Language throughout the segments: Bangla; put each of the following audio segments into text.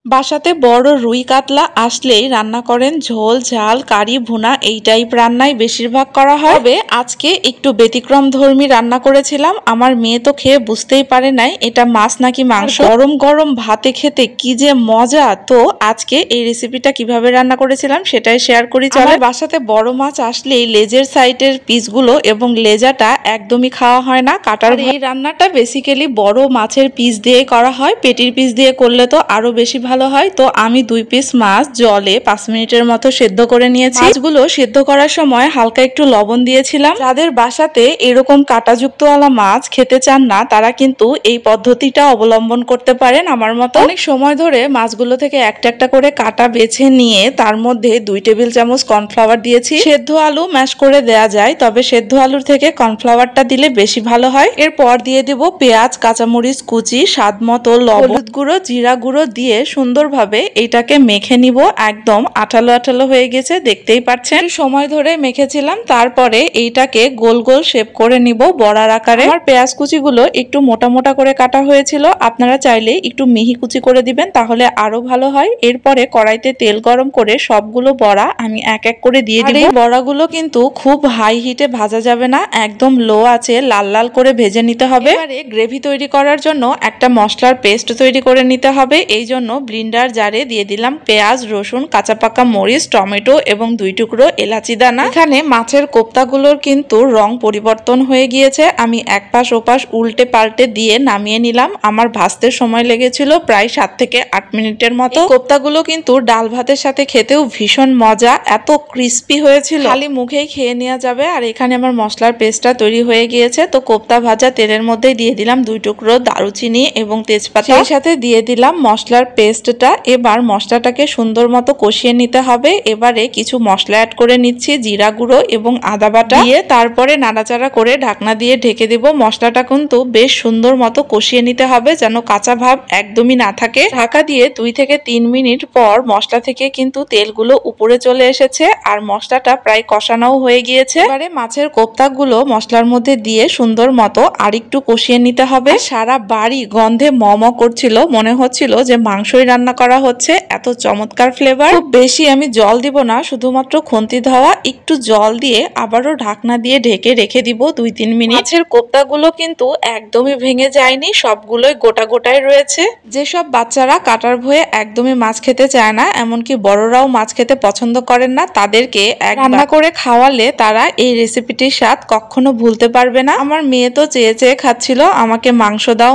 বাসাতে বড় রুই কাতলা আসলেই রান্না করেন ঝোল ঝাল কারি ভুনা এই টাইপ রান্নাই বেশিরভাগ করা হয়। তবে আজকে একটু ব্যতিক্রম ধর্মী রান্না করেছিলাম। আমার মেয়ে তো খেয়ে বুঝতেই পারে নাই এটা মাছ নাকি মাংস। গরম গরম ভাতে খেতে কি যে মজা। তো আজকে এই রেসিপিটা কিভাবে রান্না করেছিলাম সেটাই শেয়ার করি। চলে বাসাতে বড় মাছ আসলেই লেজের সাইডের পিসগুলো এবং লেজাটা একদমই খাওয়া হয় না কাটার। এই রান্নাটা বেসিক্যালি বড় মাছের পিস দিয়ে করা হয়, পেটির পিস দিয়ে করলে তো আরো বেশি ভালো হয়। তো আমি 2 পিস মাছ জলে 5 মিনিটের মতো সেদ্ধ করে নিয়েছি। মাছগুলো সেদ্ধ করার সময় হালকা একটু লবণ দিয়েছিলাম। যাদের বাসাতে এরকম কাঁটাযুক্তওয়ালা মাছ খেতে চান না তারা কিন্তু এই পদ্ধতিটা অবলম্বন করতে পারেন আমার মতো। অনেক সময় ধরে মাছগুলো থেকে একটা একটা করে কাঁটা বেছে নিয়ে তার মধ্যে 2 টেবিল চামচ কর্নফ্লাওয়ার দিয়েছি। সেদ্ধ আলু ম্যাশ করে দেয়া যায়, তবে সেদ্ধ আলুর থেকে কর্নফ্লাওয়ারটা দিলে বেশি ভালো হয়। এরপর দিয়ে দেব পেঁয়াজ কাঁচামরিচ কুচি, স্বাদ মতো লবণ, হলুদ গুঁড়ো, জিরা গুঁড়ো দিয়ে সুন্দরভাবে এটাকে মেখে নিব। একদম আঠালো আঠালো হয়ে গেছে, দেখতেই পাচ্ছেন। সময় ধরে মেখেছিলাম। তারপরে এইটাকে গোল গোল শেপ করে নিব বড়ার আকারে। আমার পেঁয়াজ কুচিগুলো একটু মোটা মোটা করে কাটা হয়েছিল, আপনারা চাইলে একটু মিহি কুচি করে দিবেন তাহলে আরো ভালো হয়। এরপরে কড়াইতে তেল গরম করে সবগুলো বড়া আমি এক এক করে দিয়ে দিব। বড়াগুলো কিন্তু খুব হাই হিটে ভাজা যাবে না, একদম লো আছে লাল লাল করে ভেজে নিতে হবে। এবারে গ্রেভি তৈরি করার জন্য একটা মশলার পেস্ট তৈরি করে নিতে হবে। এই জন্য ব্লিন্ডার জারে দিয়ে দিলাম পেঁয়াজ, রসুন, কাঁচা পাকা মরিচ, টমেটো এবং 2 টুকরো এলাচি দানা। এখানে মাছের কোপ্তাগুলোর কিন্তু রং পরিবর্তন হয়ে গিয়েছে। আমি এক পাশ ওপাশ উল্টে পাল্টে দিয়ে নামিয়ে নিলাম। আমার ভাজতে সময় লেগেছিল প্রায় 7 থেকে 8 মিনিটের মতো। কোপ্তাগুলো কিন্তু ডাল ভাতের সাথে খেতেও ভীষণ মজা, এত ক্রিস্পি হয়েছিল খালি মুখেই খেয়ে নেওয়া যাবে। আর এখানে আমার মশলার পেস্টটা তৈরি হয়ে গিয়েছে। তো কোপ্তা ভাজা তেলের মধ্যে দিয়ে দিলাম 2 টুকরো দারুচিনি এবং তেজপাতা, সেই সাথে দিয়ে দিলাম মশলার পেস্টটা। এবার মশলাটাকে সুন্দর মতো কষিয়ে নিতে হবে। এবারে কিছু মশলা অ্যাড করে নিচ্ছি, জিরা গুঁড়ো এবং আদা বাটা দিয়ে তারপরে নাড়াচাড়া করে ঢাকনা দিয়ে ঢেকে দেব। মশলাটা কিন্তু বেশ সুন্দর মতো কষিয়ে নিতে হবে যেন কাঁচা ভাব একদমই না থাকে। ঢাকা দিয়ে 2 থেকে 3 মিনিট পর মশলা থেকে কিন্তু তেলগুলো উপরে চলে এসেছে আর মশলাটা প্রায় কষানোও হয়ে গিয়েছে। এবারে মাছের কোপ্তাগুলো মশলার মধ্যে দিয়ে সুন্দর মতো আরেকটু কষিয়ে নিতে হবে। সারা বাড়ি গন্ধে ম করছিল, মনে হচ্ছিল যে মাংসই রান্না করা হচ্ছে, এত চমৎকার ফ্লেভার। খুব বেশি আমি জল দিব না, শুধুমাত্র খুন্তি ধোয়া একটু জল দিয়ে আবারও ঢাকনা দিয়ে ঢেকে রেখে দিব 2-3 মিনিট। মাছের কোপ্তাগুলো কিন্তু একদমই ভেঙে যায়নি, সবগুলোই গোটা গোটাই রয়েছে। যেসব বাচ্চারা কাটার ভয়ে একদমই মাছ খেতে চায় না, এমনকি বড়রাও মাছ খেতে পছন্দ করেন না, তাদেরকে রান্না করে খাওয়ালে তারা এই রেসিপিটির স্বাদ কখনো ভুলতে পারবে না। আমার মেয়ে তো চেয়ে চেয়ে খাচ্ছিল আমাকে মাংস দাও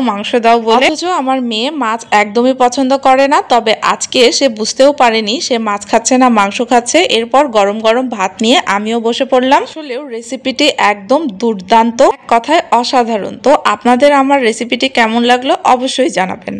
বলে, অথচ আমার মেয়ে মাছ একদমই পছন্দ করে না। তবে আজকে সে বুঝতেও পারেনি সে মাছ খাচ্ছে না মাংস খাচ্ছে। এরপর গরম গরম ভাত নিয়ে আমিও বসে পড়লাম। আসলেও রেসিপিটি একদম দুর্দান্ত, এক কথায় অসাধারণ। তো আপনাদের আমার রেসিপিটি কেমন লাগলো অবশ্যই জানাবেন।